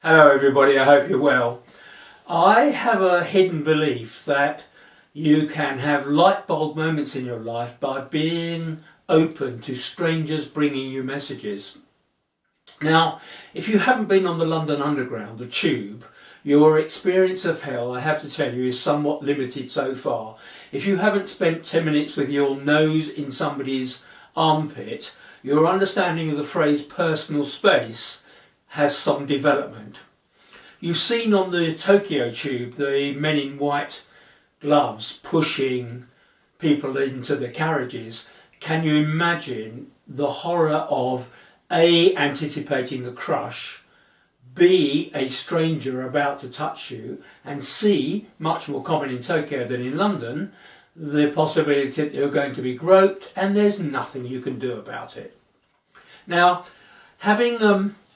Hello everybody, I hope you're well. I have a hidden belief that you can have light bulb moments in your life by being open to strangers bringing you messages. Now, if you haven't been on the London Underground, the Tube, your experience of hell, I have to tell you, is somewhat limited so far. If you haven't spent 10 minutes with your nose in somebody's armpit, your understanding of the phrase personal space has some development. You've seen on the Tokyo Tube the men in white gloves pushing people into the carriages. Can you imagine the horror of A, anticipating the crush, B, a stranger about to touch you, and C, much more common in Tokyo than in London, the possibility that you're going to be groped and there's nothing you can do about it. Now, having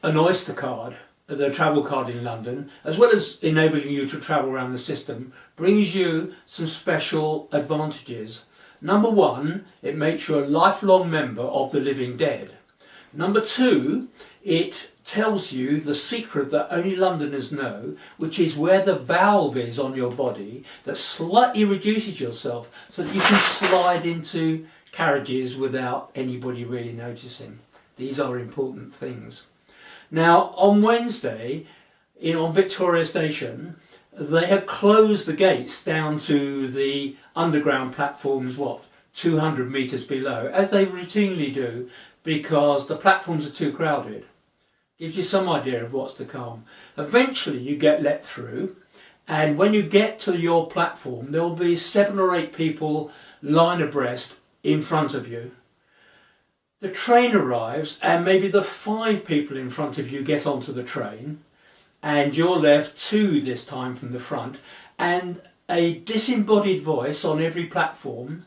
an Oyster card, the travel card in London, as well as enabling you to travel around the system, brings you some special advantages. Number one, it makes you a lifelong member of the living dead. Number two, it tells you the secret that only Londoners know, which is where the valve is on your body that slightly reduces yourself so that you can slide into carriages without anybody really noticing. These are important things. Now, on Wednesday, on Victoria Station, they had closed the gates down to the underground platforms, 200 metres below, as they routinely do, because the platforms are too crowded. Gives you some idea of what's to come. Eventually you get let through, and when you get to your platform, there will be 7 or 8 people line abreast in front of you. The train arrives and maybe the 5 people in front of you get onto the train, and you're left 2 this time from the front, and a disembodied voice on every platform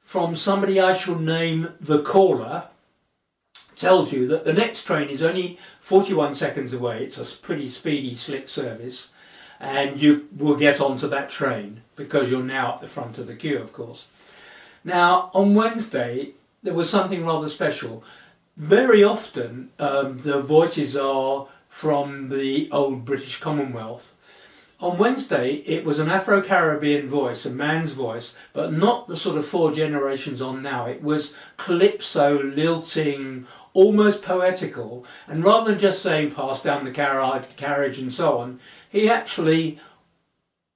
from somebody I shall name the caller tells you that the next train is only 41 seconds away. It's a pretty speedy, slick service, and you will get onto that train because you're now at the front of the queue, of course. Now, on Wednesday, there was something rather special. Very often the voices are from the old British Commonwealth. On Wednesday it was an Afro-Caribbean voice, a man's voice, but not the sort of 4 generations on now. It was calypso, lilting, almost poetical, and rather than just saying pass down the carriage and so on, he actually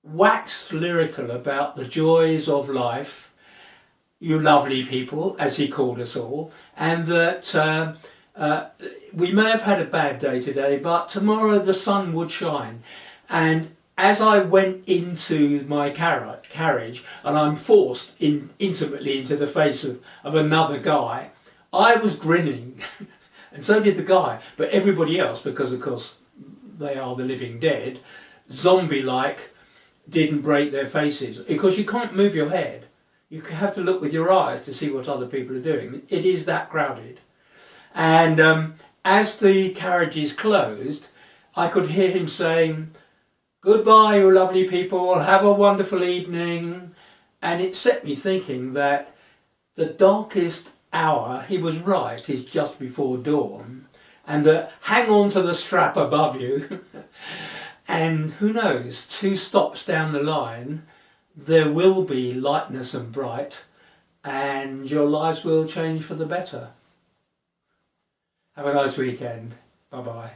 waxed lyrical about the joys of life, you lovely people, as he called us all, and that we may have had a bad day today, but tomorrow the sun would shine. And as I went into my carriage, and I'm forced intimately into the face of another guy, I was grinning, and so did the guy, but everybody else, because of course they are the living dead, zombie-like, didn't break their faces, because you can't move your head. You have to look with your eyes to see what other people are doing. It is that crowded. And as the carriages closed, I could hear him saying, "Goodbye, you lovely people, have a wonderful evening." And it set me thinking that the darkest hour, he was right, is just before dawn. And that hang on to the strap above you. And who knows, 2 stops down the line, there will be lightness and bright, and your lives will change for the better. Have a nice weekend. Bye-bye.